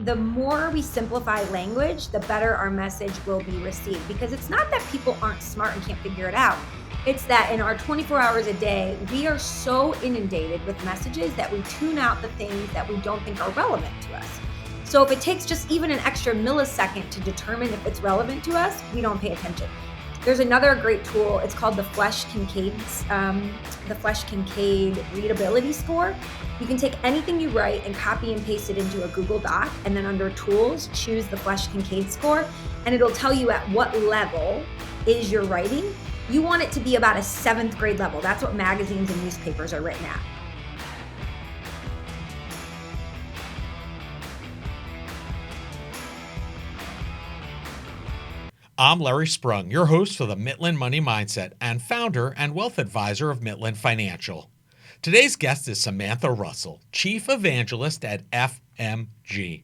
the more we simplify language, the better our message will be received, because it's not that people aren't smart and can't figure it out. It's that in our 24 hours a day, we are so inundated with messages that we tune out the things that we don't think are relevant to us. So if it takes just even an extra millisecond to determine if it's relevant to us, we don't pay attention. There's another great tool. It's called the Flesch-Kincaid readability score. You can take anything you write and copy and paste it into a Google Doc, and then under tools, choose the Flesch-Kincaid score, and it'll tell you at what level is your writing. You want it to be about a 7th grade level. That's what magazines and newspapers are written at. I'm Larry Sprung, your host for the Mitlin Money Mindset and founder and wealth advisor of Mitlin Financial. Today's guest is Samantha Russell, Chief Evangelist at FMG.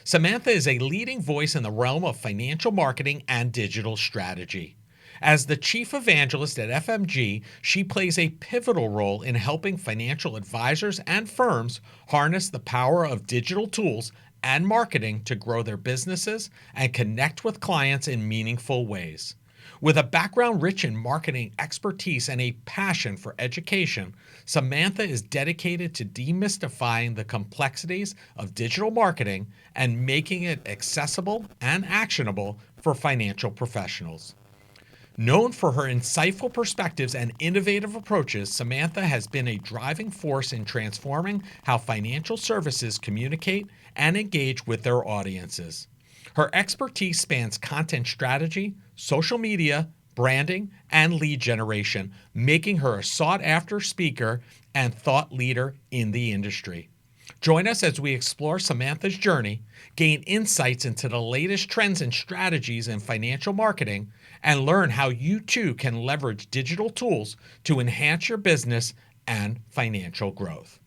Samantha is a leading voice in the realm of financial marketing and digital strategy. As the Chief Evangelist at FMG, she plays a pivotal role in helping financial advisors and firms harness the power of digital tools and marketing to grow their businesses and connect with clients in meaningful ways. With a background rich in marketing expertise and a passion for education, Samantha is dedicated to demystifying the complexities of digital marketing and making it accessible and actionable for financial professionals. Known for her insightful perspectives and innovative approaches, Samantha has been a driving force in transforming how financial services communicate and engage with their audiences. Her expertise spans content strategy, social media, branding, and lead generation, making her a sought-after speaker and thought leader in the industry. Join us as we explore Samantha's journey, gain insights into the latest trends and strategies in financial marketing, and learn how you too can leverage digital tools to enhance your business and financial growth.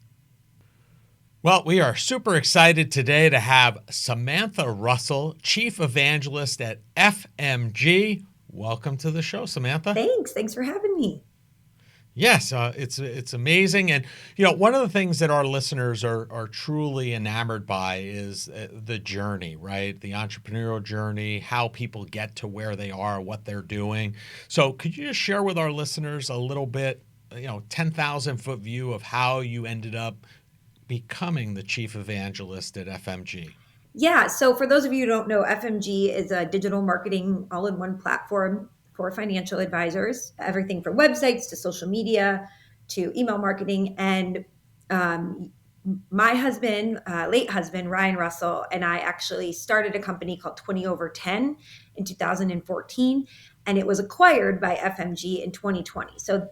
Well, we are super excited today to have Samantha Russell, Chief Evangelist at FMG. Welcome to the show, Samantha. Thanks for having me. Yes, it's amazing. And, one of the things that our listeners are truly enamored by is the journey, right? The entrepreneurial journey, how people get to where they are, what they're doing. So could you just share with our listeners a little bit, 10,000-foot view of how you ended up becoming the Chief Evangelist at FMG? Yeah, so for those of you who don't know, FMG is a digital marketing all-in-one platform for financial advisors, everything from websites to social media to email marketing. And my husband, late husband, Ryan Russell, and I actually started a company called 20 over 10 in 2014, and it was acquired by FMG in 2020. So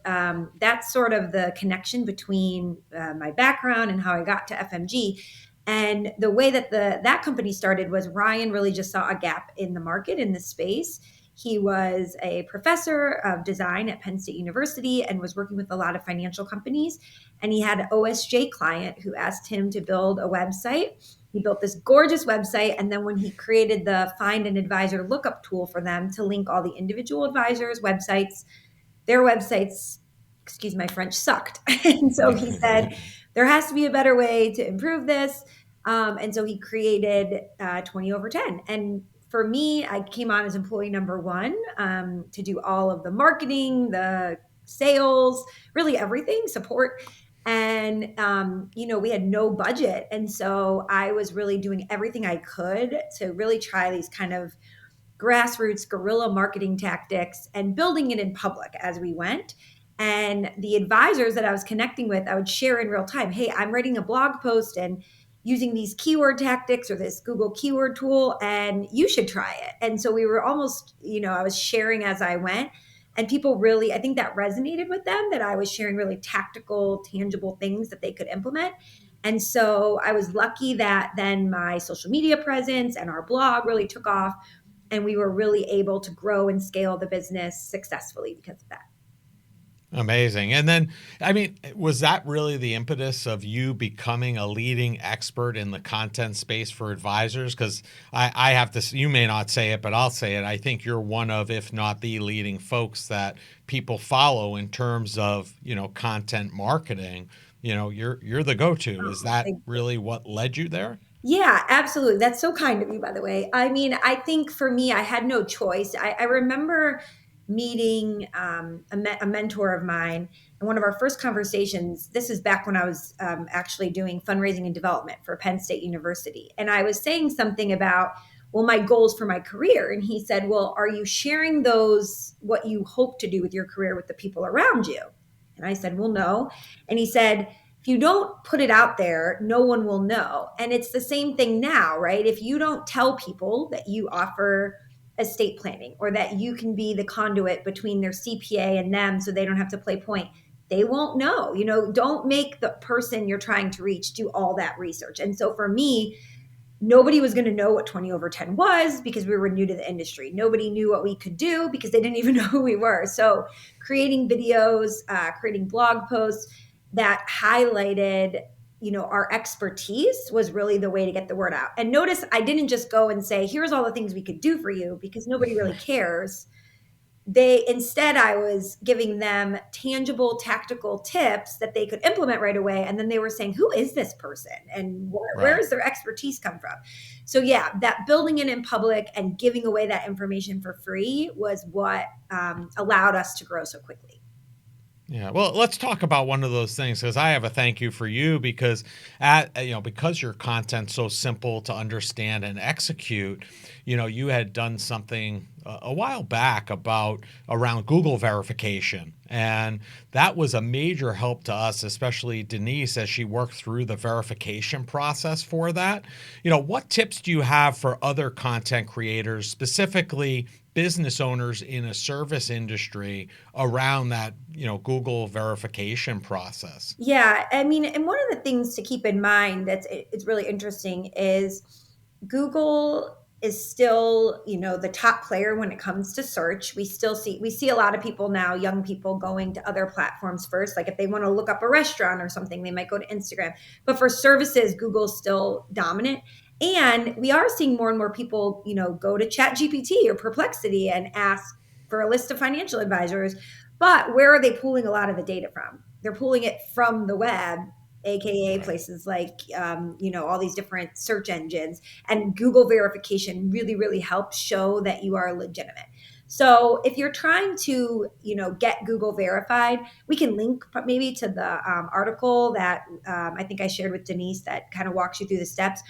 that's sort of the connection between my background and how I got to FMG. And the way that that company started was Ryan really just saw a gap in the market in this space. He was a professor of design at Penn State University and was working with a lot of financial companies. And he had an OSJ client who asked him to build a website. He built this gorgeous website. And then when he created the Find an Advisor lookup tool for them to link all the individual advisors' websites, their websites, excuse my French, sucked. And so he said, there has to be a better way to improve this. And so he created 20 over 10. And for me, I came on as employee number one to do all of the marketing, the sales, really everything, support. And, we had no budget. And so I was really doing everything I could to really try these kind of grassroots guerrilla marketing tactics and building it in public as we went. And the advisors that I was connecting with, I would share in real time, hey, I'm writing a blog post and using these keyword tactics or this Google keyword tool, and you should try it. And so we were almost, I was sharing as I went, and people really, I think that resonated with them, that I was sharing really tactical, tangible things that they could implement. And so I was lucky that then my social media presence and our blog really took off, and we were really able to grow and scale the business successfully because of that. Amazing. And then, was that really the impetus of you becoming a leading expert in the content space for advisors? Because I have to, you may not say it, but I'll say it. I think you're one of, if not the leading folks that people follow in terms of, content marketing. You're the go-to. Is that really what led you there? Yeah, absolutely. That's so kind of you, by the way. I mean, I think for me, I had no choice. I remember meeting a mentor of mine, and one of our first conversations. This is back when I was actually doing fundraising and development for Penn State University, and I was saying something about, well, my goals for my career, and he said, well, are you sharing those what you hope to do with your career with the people around you? And I said, well, no. And he said, if you don't put it out there, no one will know. And it's the same thing now, right? If you don't tell people that you offer estate planning or that you can be the conduit between their CPA and them so they don't have to play point, they won't know. Don't make the person you're trying to reach do all that research. And so for me, nobody was going to know what 20 over 10 was because we were new to the industry. Nobody knew what we could do because they didn't even know who we were. So creating videos, creating blog posts that highlighted our expertise was really the way to get the word out. And notice I didn't just go and say, here's all the things we could do for you, because nobody really cares. They instead, I was giving them tangible tactical tips that they could implement right away, and then they were saying, who is this person and where Right. does their expertise come from? So yeah, that building it in public and giving away that information for free was what allowed us to grow so quickly. Yeah, well, let's talk about one of those things because I have a thank you for you because because your content's so simple to understand and execute, you had done something a while back about around Google verification, and that was a major help to us, especially Denise, as she worked through the verification process for that. What tips do you have for other content creators, specifically business owners in a service industry around that, Google verification process? Yeah, I mean, and one of the things to keep in mind it's really interesting is Google is still, the top player when it comes to search. We see a lot of people now, young people going to other platforms first. Like if they want to look up a restaurant or something, they might go to Instagram. But for services, Google's still dominant. And we are seeing more and more people, go to Chat GPT or Perplexity and ask for a list of financial advisors. But where are they pulling a lot of the data from? They're pulling it from the web, aka Right. places like all these different search engines. And Google verification really, really helps show that you are legitimate. So if you're trying to get Google verified, we can link maybe to the article that I think I shared with Denise that kind of walks you through the steps.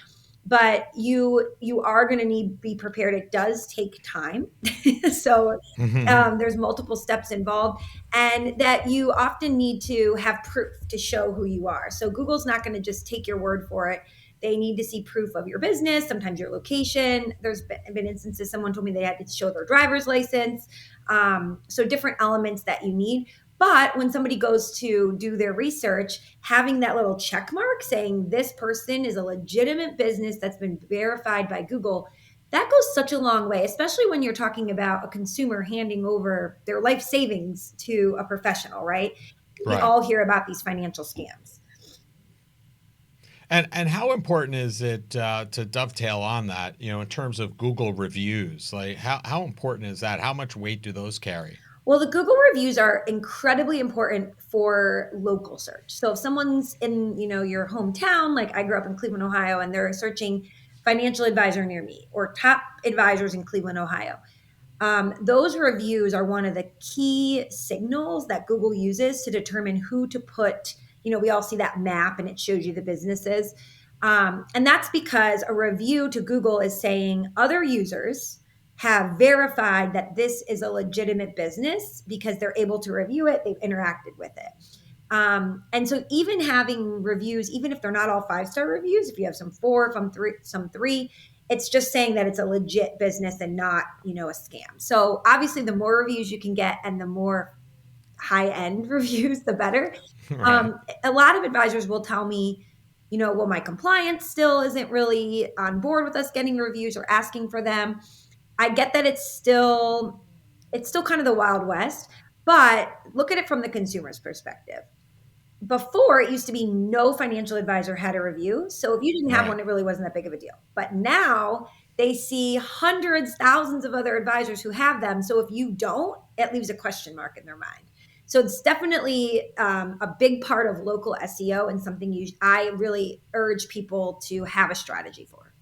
But you are going to need to be prepared. It does take time. So there's multiple steps involved, and that you often need to have proof to show who you are. So Google's not going to just take your word for it. They need to see proof of your business, sometimes your location. There's been instances someone told me they had to show their driver's license. So different elements that you need. But when somebody goes to do their research, having that little check mark saying this person is a legitimate business that's been verified by Google, that goes such a long way, especially when you're talking about a consumer handing over their life savings to a professional, right? We Right. all hear about these financial scams. And how important is it to dovetail on that, in terms of Google reviews? Like how important is that? How much weight do those carry? Well, the Google reviews are incredibly important for local search. So if someone's in, your hometown, like I grew up in Cleveland, Ohio, and they're searching financial advisor near me or top advisors in Cleveland, Ohio, those reviews are one of the key signals that Google uses to determine who to put. We all see that map and it shows you the businesses. And that's because a review to Google is saying other users have verified that this is a legitimate business because they're able to review it, they've interacted with it. And so even having reviews, even if they're not all 5-star reviews, if you have some 4, some three, it's just saying that it's a legit business and not, a scam. So obviously the more reviews you can get and the more high end reviews, the better. Right. A lot of advisors will tell me, well, my compliance still isn't really on board with us getting reviews or asking for them. I get that it's still kind of the Wild West, but look at it from the consumer's perspective. Before, it used to be no financial advisor had a review. So if you didn't have Right. one, it really wasn't that big of a deal. But now they see hundreds, thousands of other advisors who have them. So if you don't, it leaves a question mark in their mind. So it's definitely a big part of local SEO and something I really urge people to have a strategy for.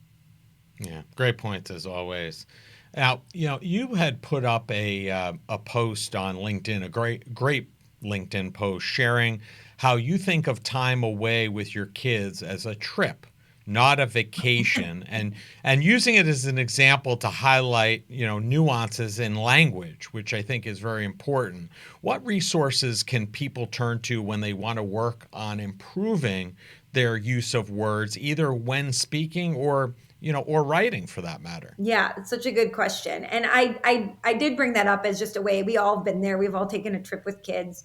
Yeah, great points as always. Now, you had put up a post on LinkedIn, a great LinkedIn post sharing how you think of time away with your kids as a trip, not a vacation, and using it as an example to highlight, nuances in language, which I think is very important. What resources can people turn to when they want to work on improving their use of words, either when speaking or writing for that matter? Yeah, it's such a good question. And I did bring that up as just a way we all have been there. We've all taken a trip with kids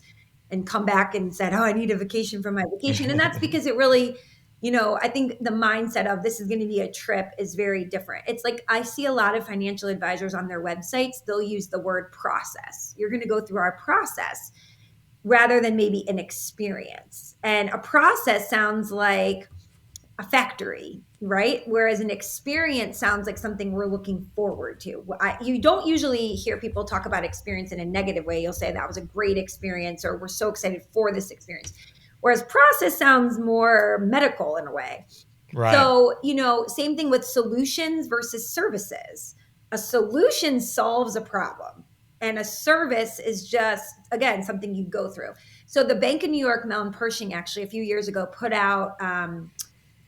and come back and said, "Oh, I need a vacation from my vacation." And that's because it really, I think the mindset of this is going to be a trip is very different. It's like I see a lot of financial advisors on their websites, they'll use the word process. You're going to go through our process rather than maybe an experience. And a process sounds like a factory, right? Whereas an experience sounds like something we're looking forward to. You don't usually hear people talk about experience in a negative way. You'll say that was a great experience or we're so excited for this experience. Whereas process sounds more medical in a way. Right. So, same thing with solutions versus services. A solution solves a problem, and a service is just, again, something you go through. So, the Bank of New York, Mellon Pershing, actually, a few years ago, put out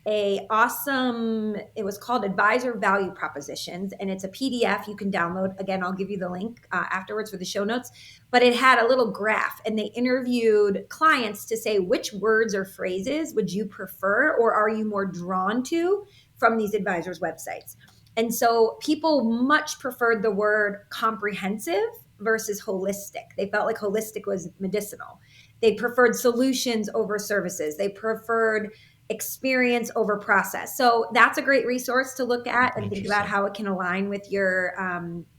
it was called Advisor Value Propositions, and it's a PDF you can download. Again, I'll give you the link afterwards for the show notes. But it had a little graph, and they interviewed clients to say which words or phrases would you prefer, or are you more drawn to from these advisors' websites. And so people much preferred the word comprehensive versus holistic. They felt like holistic was medicinal. They preferred solutions over services. They preferred experience over process. So that's a great resource to look at and think about Interesting. how it can align with your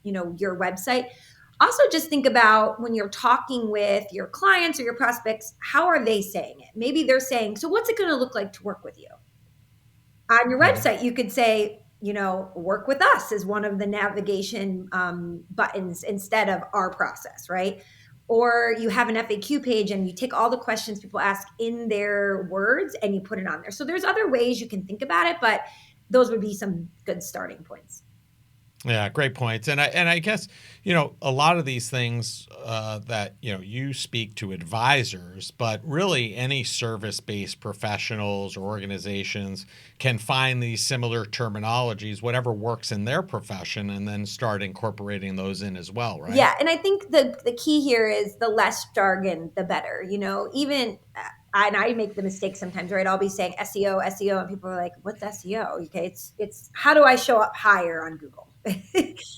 website. Also, just think about when you're talking with your clients or your prospects, how are they saying it? Maybe they're saying, "So what's it going to look like to work with you?" On your Mhm. website, you could say, work with us is one of the navigation buttons instead of our process, right? Or you have an FAQ page and you take all the questions people ask in their words and you put it on there. So there's other ways you can think about it, but those would be some good starting points. Yeah, great points. And I guess, a lot of these things that, you speak to advisors, but really any service-based professionals or organizations can find these similar terminologies, whatever works in their profession, and then start incorporating those in as well, right? Yeah, and I think the key here is the less jargon, the better. Even and I make the mistake sometimes, right? I'll be saying SEO, SEO, and people are like, "What's SEO?" Okay, it's how do I show up higher on Google? And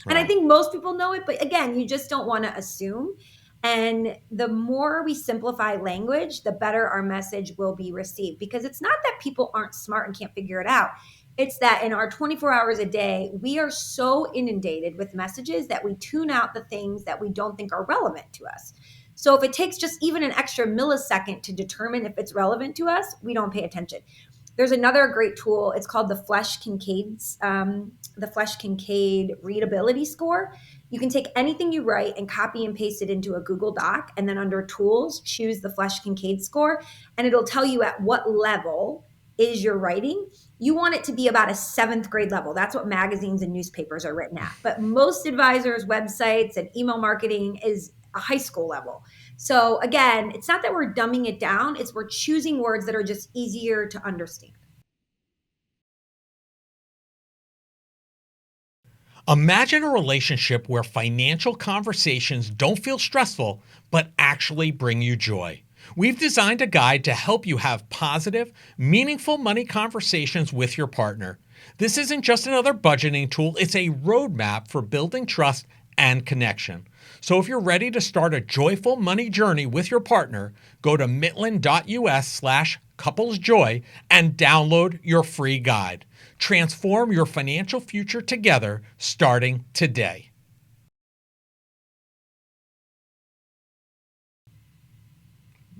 I Right. think most people know it, but again, you just don't want to assume. And the more we simplify language, the better our message will be received. Because it's not that people aren't smart and can't figure it out. It's that in our 24 hours a day, we are so inundated with messages that we tune out the things that we don't think are relevant to us. So if it takes just even an extra millisecond to determine if it's relevant to us, we don't pay attention. There's another great tool. It's called the Flesh Kincaid Readability Score. You can take anything you write and copy and paste it into a Google Doc, and then under Tools, choose the Flesh Kincaid score, and it'll tell you at what level is your writing. You want it to be about a seventh grade level. That's what magazines and newspapers are written at. But most advisors, websites, and email marketing is a high school level. So again, it's not that we're dumbing it down, it's we're choosing words that are just easier to understand. Imagine a relationship where financial conversations don't feel stressful, but actually bring you joy. We've designed a guide to help you have positive, meaningful money conversations with your partner. This isn't just another budgeting tool, it's a roadmap for building trust and connection. So if you're ready to start a joyful money journey with your partner, go to mitlin.us/couplesjoy and download your free guide. Transform your financial future together starting today.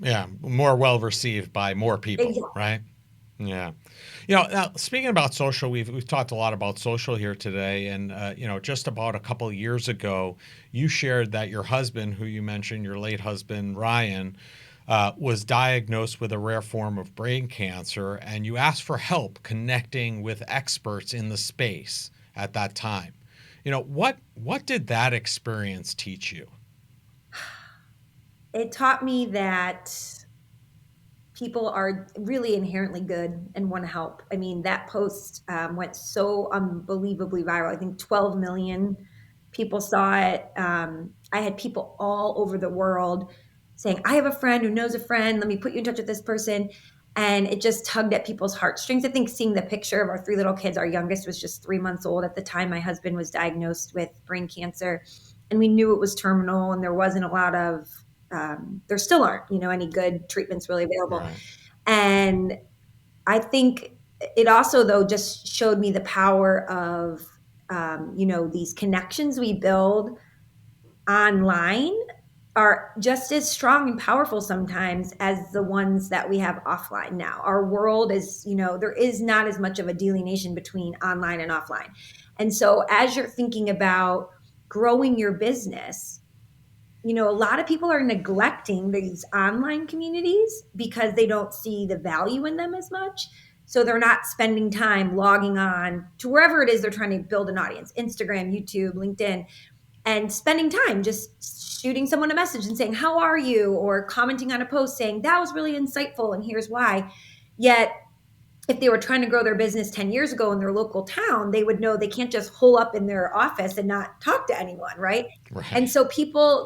Yeah, more well received by more people, Exactly. right? Yeah. Now speaking about social, we've talked a lot about social here today, and just about a couple of years ago, you shared that your husband, who you mentioned, your late husband Ryan, was diagnosed with a rare form of brain cancer, and you asked for help connecting with experts in the space at that time. What did that experience teach you? It taught me that people are really inherently good and want to help. I mean, that post went so unbelievably viral. I think 12 million people saw it. I had people all over the world saying, I have a friend who knows a friend. Let me put you in touch with this person. And it just tugged at people's heartstrings. I think seeing the picture of our three little kids, our youngest was just 3 months old at the time my husband was diagnosed with brain cancer. And we knew it was terminal, and there wasn't a lot of there still aren't, any good treatments really available. Right. And I think it also, though, just showed me the power of, these connections we build online are just as strong and powerful sometimes as the ones that we have offline now. Our world is, there is not as much of a delineation between online and offline. And so as you're thinking about growing your business, a lot of people are neglecting these online communities because they don't see the value in them as much. So they're not spending time logging on to wherever it is they're trying to build an audience: Instagram, YouTube, LinkedIn, and spending time just shooting someone a message and saying, how are you? Or commenting on a post saying, that was really insightful and here's why. Yet if they were trying to grow their business 10 years ago in their local town, they would know they can't just hole up in their office and not talk to anyone, right? And Right. so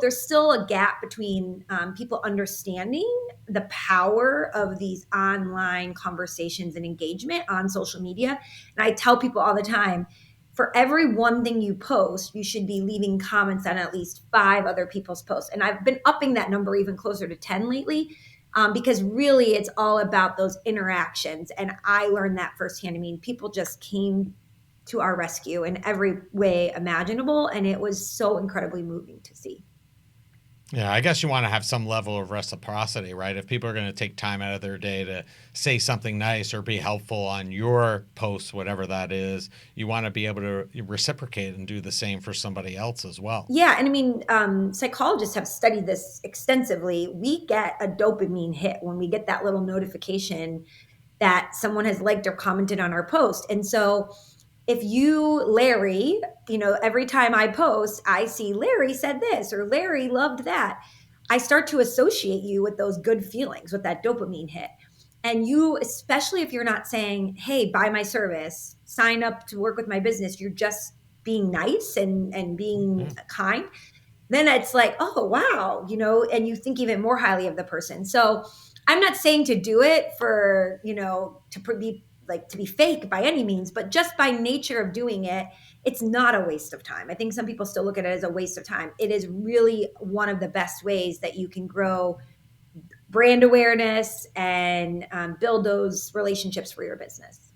there's still a gap between people understanding the power of these online conversations and engagement on social media. And I tell people all the time, for every one thing you post, you should be leaving comments on at least five other people's posts. And I've been upping that number even closer to 10 lately, because really it's all about those interactions. And I learned that firsthand. I mean, people just came to our rescue in every way imaginable. And it was so incredibly moving to see. Yeah, I guess you want to have some level of reciprocity, right? If people are going to take time out of their day to say something nice or be helpful on your post, whatever that is, you want to be able to reciprocate and do the same for somebody else as well. Yeah. And I mean, psychologists have studied this extensively. We get a dopamine hit when we get that little notification that someone has liked or commented on our post. And so if you, Larry, every time I post, I see Larry said this or Larry loved that, I start to associate you with those good feelings, with that dopamine hit. And you, especially if you're not saying, hey, buy my service, sign up to work with my business, you're just being nice and being Yeah. kind, then it's like, oh, wow, and you think even more highly of the person. So I'm not saying to do it for, be like to be fake by any means, but just by nature of doing it, it's not a waste of time. I think some people still look at it as a waste of time. It is really one of the best ways that you can grow brand awareness and build those relationships for your business.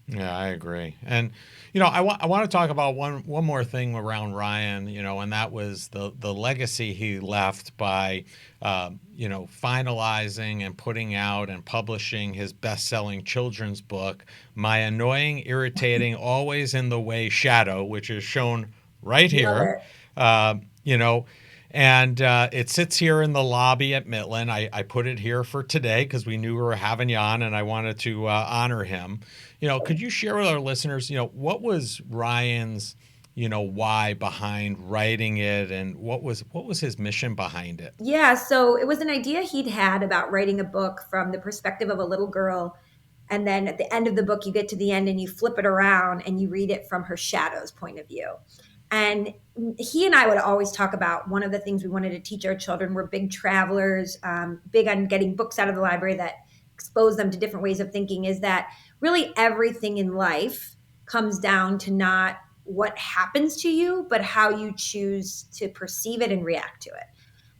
Yeah, I agree. And I want to talk about one more thing around Ryan, and that was the legacy he left by finalizing and putting out and publishing his best-selling children's book, My Annoying, Irritating, Always in the Way Shadow, which is shown right Love here. it. Uh, you know, and it sits here in the lobby at Mitlin. I put it here for today because we knew we were having you on, and I wanted to honor him. Could you share with our listeners, what was Ryan's, why behind writing it, and what was his mission behind it? Yeah, so it was an idea he'd had about writing a book from the perspective of a little girl. And then at the end of the book, you get to the end and you flip it around and you read it from her shadow's point of view. And he and I would always talk about one of the things we wanted to teach our children. We're big travelers, big on getting books out of the library that expose them to different ways of thinking, is that really everything in life comes down to not what happens to you, but how you choose to perceive it and react to it.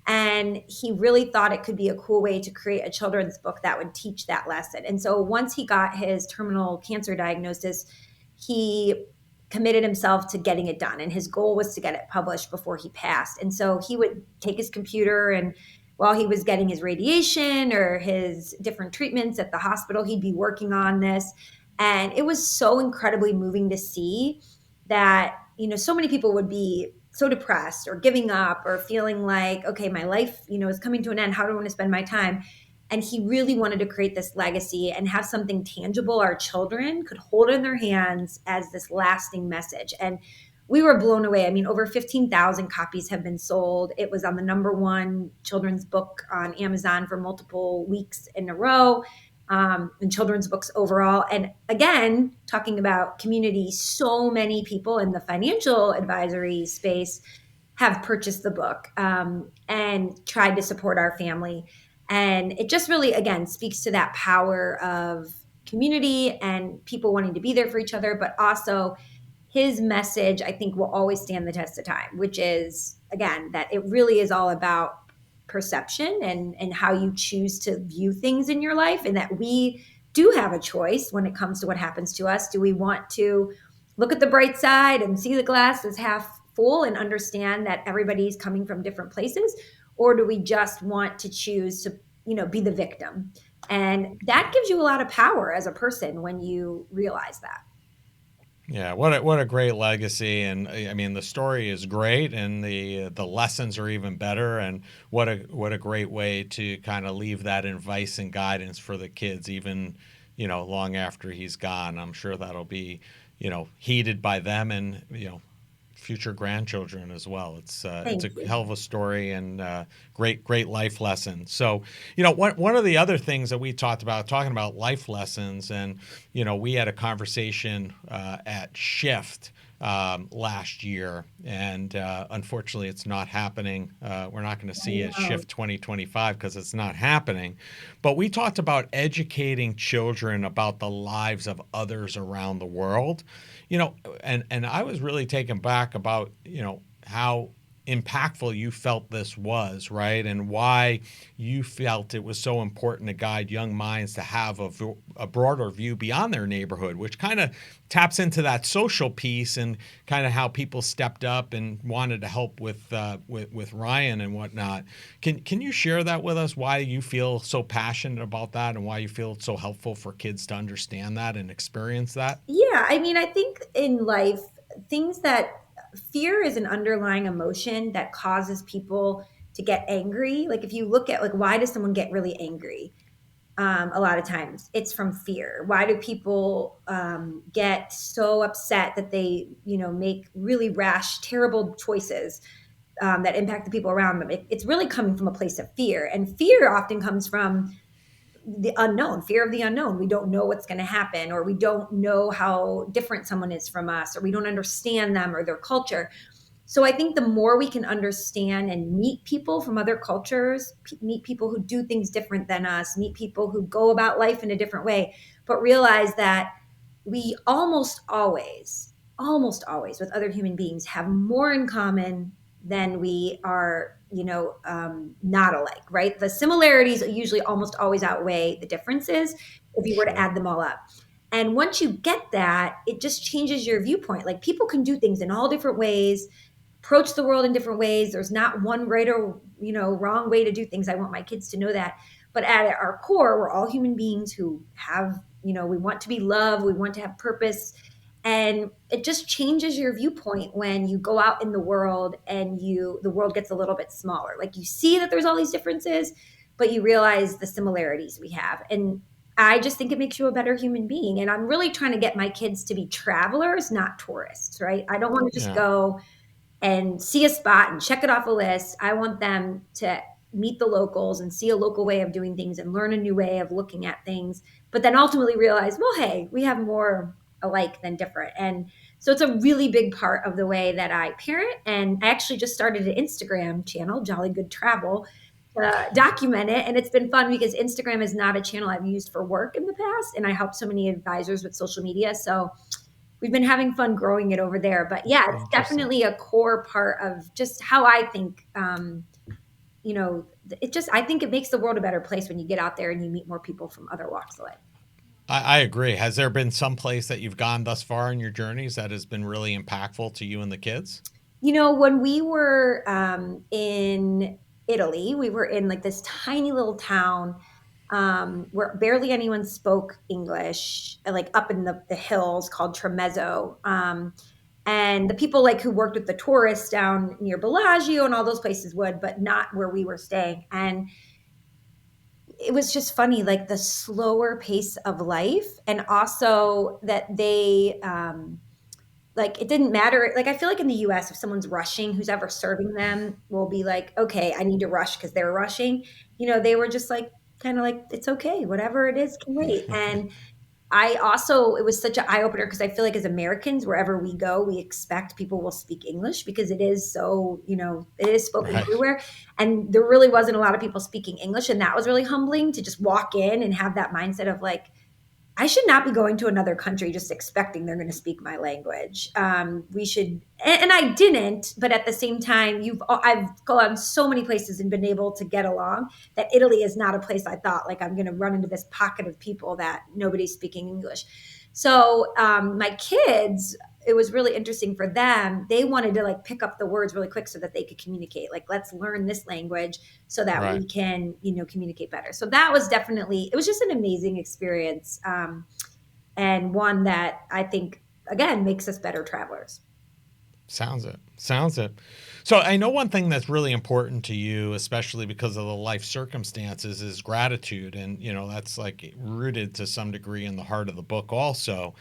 And he really thought it could be a cool way to create a children's book that would teach that lesson. And so once he got his terminal cancer diagnosis, he committed himself to getting it done. And his goal was to get it published before he passed. And so he would take his computer and while he was getting his radiation or his different treatments at the hospital, he'd be working on this. And it was so incredibly moving to see that, so many people would be so depressed or giving up or feeling like, okay, my life, is coming to an end. How do I want to spend my time? And he really wanted to create this legacy and have something tangible our children could hold in their hands as this lasting message. And we were blown away. I mean, over 15,000 copies have been sold. It was on the number one children's book on Amazon for multiple weeks in a row, and children's books overall. And again, talking about community, so many people in the financial advisory space have purchased the book, and tried to support our family. And it just really, again, speaks to that power of community and people wanting to be there for each other, but also his message, I think, will always stand the test of time, which is, again, that it really is all about perception and how you choose to view things in your life, and that we do have a choice when it comes to what happens to us. Do we want to look at the bright side and see the glass as half full and understand that everybody's coming from different places? Or do we just want to choose to, be the victim? And that gives you a lot of power as a person when you realize that. Yeah, what a great legacy, and I mean the story is great, and the lessons are even better, and what a great way to kind of leave that advice and guidance for the kids, even long after he's gone. I'm sure that'll be heeded by them and future grandchildren as well. It's Thank a you. hell of a story and great life lesson. So one of the other things that we talked about talking about life lessons, and we had a conversation at Shift last year, and unfortunately it's not happening. We're not going to I see a know. Shift 2025 because it's not happening. But we talked about educating children about the lives of others around the world. And I was really taken back about how impactful you felt this was, right? And why you felt it was so important to guide young minds to have a broader view beyond their neighborhood, which kind of taps into that social piece and kind of how people stepped up and wanted to help with Ryan and whatnot. Can you share that with us? Why you feel so passionate about that, and why you feel it's so helpful for kids to understand that and experience that? Yeah, I mean, I think in life, things that fear is an underlying emotion that causes people to get angry. Like if you look at, like, why does someone get really angry? A lot of times it's from fear. Why do people get so upset that they, make really rash, terrible choices that impact the people around them? It's really coming from a place of fear, and fear often comes from the unknown, fear of the unknown. We don't know what's going to happen, or we don't know how different someone is from us, or we don't understand them or their culture. So I think the more we can understand and meet people from other cultures, meet people who do things different than us, meet people who go about life in a different way, but realize that we almost always with other human beings have more in common than we are, not alike, right? The similarities usually almost always outweigh the differences if you were to Sure. add them all up. And once you get that, it just changes your viewpoint. Like people can do things in all different ways, approach the world in different ways. There's not one right or wrong way to do things. I want my kids to know that. But at our core, we're all human beings who have, we want to be loved, we want to have purpose. And it just changes your viewpoint when you go out in the world and the world gets a little bit smaller. Like you see that there's all these differences, but you realize the similarities we have. And I just think it makes you a better human being. And I'm really trying to get my kids to be travelers, not tourists, right? I don't want to just Yeah. go and see a spot and check it off a list. I want them to meet the locals and see a local way of doing things and learn a new way of looking at things, but then ultimately realize, well, hey, we have more alike than different. And so it's a really big part of the way that I parent. And I actually just started an Instagram channel, Jolly Good Travel, to document it. And it's been fun because Instagram is not a channel I've used for work in the past. And I help so many advisors with social media. So we've been having fun growing it over there. But yeah, it's Interesting. definitely a core part of just how I think. It just I think it makes the world a better place when you get out there and you meet more people from other walks of life. I agree. Has there been some place that you've gone thus far in your journeys that has been really impactful to you and the kids? When we were in Italy. We were in like this tiny little town where barely anyone spoke English, like up in the hills called Tremezzo. And the people like who worked with the tourists down near Bellagio and all those places would, but not where we were staying. And it was just funny, like the slower pace of life, and also that they like it didn't matter. Like I feel like in the US, if someone's rushing, who's ever serving them will be like, okay, I need to rush because they're rushing. They were just like kind of like, it's okay, whatever it is can wait. And I also, it was such an eye opener because I feel like as Americans, wherever we go, we expect people will speak English because it is so, it is spoken Right. everywhere. And there really wasn't a lot of people speaking English. And that was really humbling to just walk in and have that mindset of like, I should not be going to another country just expecting they're going to speak my language. We should, and I didn't, but at the same time, I've gone so many places and been able to get along that Italy is not a place I thought like I'm going to run into this pocket of people that nobody's speaking English. So my kids, it was really interesting for them. They wanted to like pick up the words really quick so that they could communicate. Like, let's learn this language so that Right. we can, communicate better. So that was definitely, it was just an amazing experience. And one that I think, again, makes us better travelers. Sounds it. Sounds it. So I know one thing that's really important to you, especially because of the life circumstances, is gratitude. And, that's like rooted to some degree in the heart of the book also.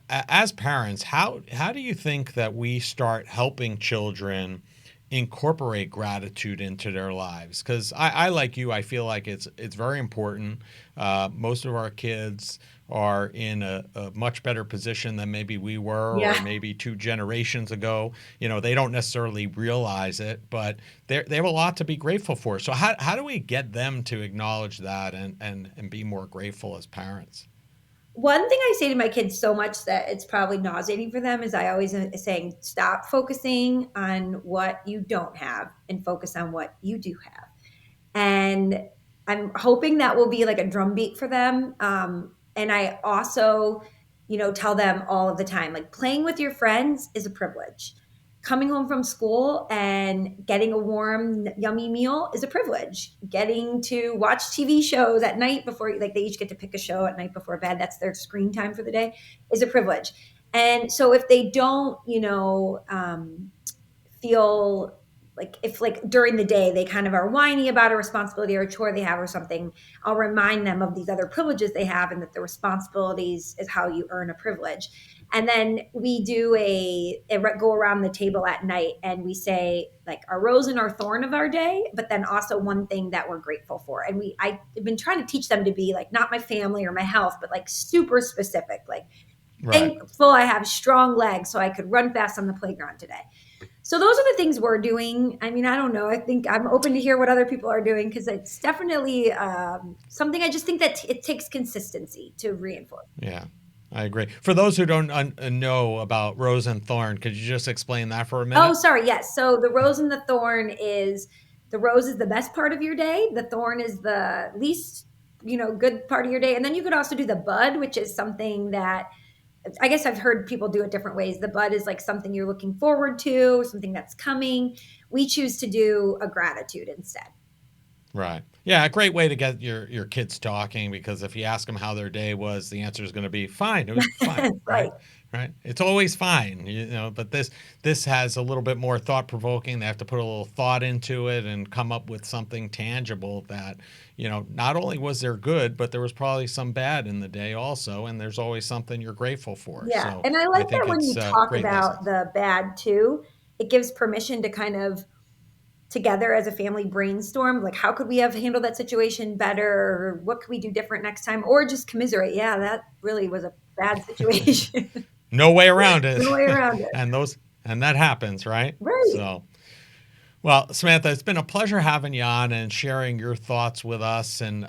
As parents, how do you think that we start helping children incorporate gratitude into their lives? Because I like you, I feel like it's very important. Most of our kids are in a much better position than maybe we were, or Yeah. maybe two generations ago. They don't necessarily realize it, but they have a lot to be grateful for. So how do we get them to acknowledge that and be more grateful as parents? One thing I say to my kids so much that it's probably nauseating for them is I always saying, stop focusing on what you don't have and focus on what you do have. And I'm hoping that will be like a drumbeat for them. And I also, tell them all of the time, like playing with your friends is a privilege. Coming home from school and getting a warm, yummy meal is a privilege. Getting to watch TV shows at night before, like they each get to pick a show at night before bed, that's their screen time for the day, is a privilege. And so if they don't, feel like if like during the day they kind of are whiny about a responsibility or a chore they have or something, I'll remind them of these other privileges they have and that the responsibilities is how you earn a privilege. And then we do a go around the table at night and we say like our rose and our thorn of our day, but then also one thing that we're grateful for. And I've been trying to teach them to be like not my family or my health, but like super specific, like Right. thankful I have strong legs so I could run fast on the playground today. So those are the things we're doing. I mean, I don't know. I think I'm open to hear what other people are doing because it's definitely something I just think that it takes consistency to reinforce. Yeah, I agree. For those who don't know about rose and thorn, could you just explain that for a Oh, minute? sorry. Yes. So the rose and the thorn is the rose is the best part of your day. The thorn is the least, good part of your day. And then you could also do the bud, which is something that I guess I've heard people do it different ways. The bud is like something you're looking forward to, something that's coming. We choose to do a gratitude instead. Right. Yeah, a great way to get your kids talking, because if you ask them how their day was, the answer is going to be fine. It was fine, right? Right. Right. It's always fine, but this has a little bit more thought provoking. They have to put a little thought into it and come up with something tangible that, not only was there good, but there was probably some bad in the day also, and there's always something you're grateful for. Yeah, So and I I like that think when it's you talk great about lessons. the bad too, it gives permission to kind of together as a family brainstorm, like how could we have handled that situation better, or what could we do different next time, or just commiserate. Yeah, that really was a bad situation. No way around it. No way around it. and those and that happens, right? Right. So well, Samantha, it's been a pleasure having you on and sharing your thoughts with us. And,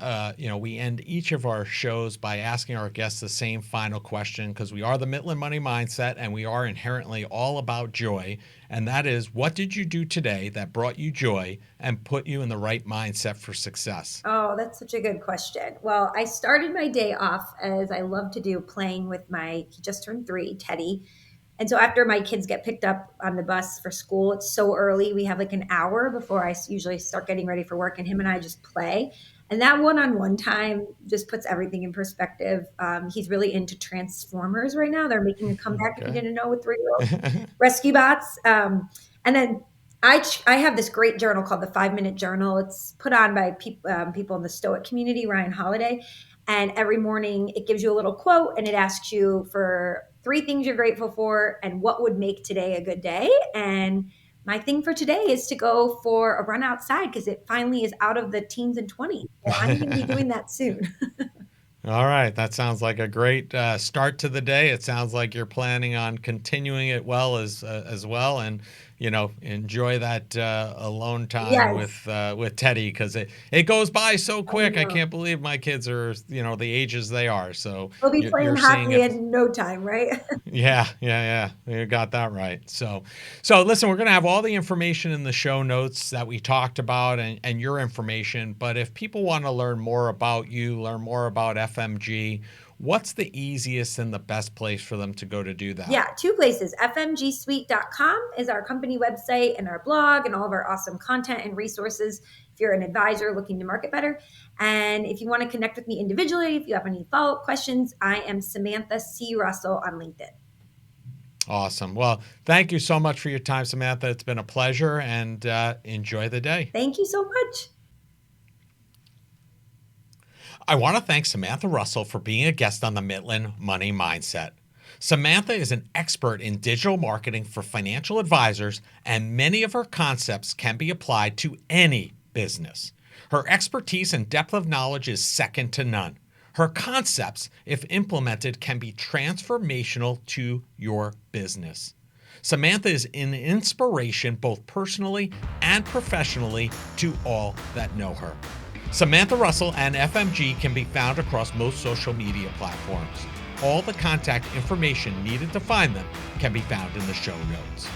we end each of our shows by asking our guests the same final question, because we are the Mitlin Money Mindset and we are inherently all about joy. And that is, what did you do today that brought you joy and put you in the right mindset for success? Oh, that's such a good question. Well, I started my day off as I love to do, playing with he just turned 3, Teddy. And so after my kids get picked up on the bus for school, it's so early. We have like an hour before I usually start getting ready for work, and him and I just play. And that one-on-one time just puts everything in perspective. He's really into Transformers right now. They're making a comeback, if you Okay. didn't know, with 3-year-old rescue bots. And then I have this great journal called the 5 Minute Journal. It's put on by people in the Stoic community, Ryan Holiday. And every morning it gives you a little quote and it asks you for 3 things you're grateful for and what would make today a good day. And my thing for today is to go for a run outside because it finally is out of the teens and 20s. So I'm going to be doing that soon. All right, that sounds like a great start to the day. It sounds like you're planning on continuing it well as well, and enjoy that alone time Yes, with Teddy because it goes by so I quick. I know. can't believe my kids are the ages they are. So We'll be you're playing seeing happily it. in no time, right? Yeah, yeah, yeah. You got that right. So listen, we're going to have all the information in the show notes that we talked about and your information. But if people want to learn more about you, learn more about FMG, what's the easiest and the best place for them to go to do that? Yeah, 2 places. fmgsuite.com is our company website and our blog and all of our awesome content and resources if you're an advisor looking to market better. And if you want to connect with me individually, if you have any follow-up questions, I am Samantha C. Russell on LinkedIn. Awesome. Well, thank you so much for your time, Samantha. It's been a pleasure and enjoy the day. Thank you so much. I want to thank Samantha Russell for being a guest on the Mitlin Money Mindset. Samantha is an expert in digital marketing for financial advisors, and many of her concepts can be applied to any business. Her expertise and depth of knowledge is second to none. Her concepts, if implemented, can be transformational to your business. Samantha is an inspiration both personally and professionally to all that know her. Samantha Russell and FMG can be found across most social media platforms. All the contact information needed to find them can be found in the show notes.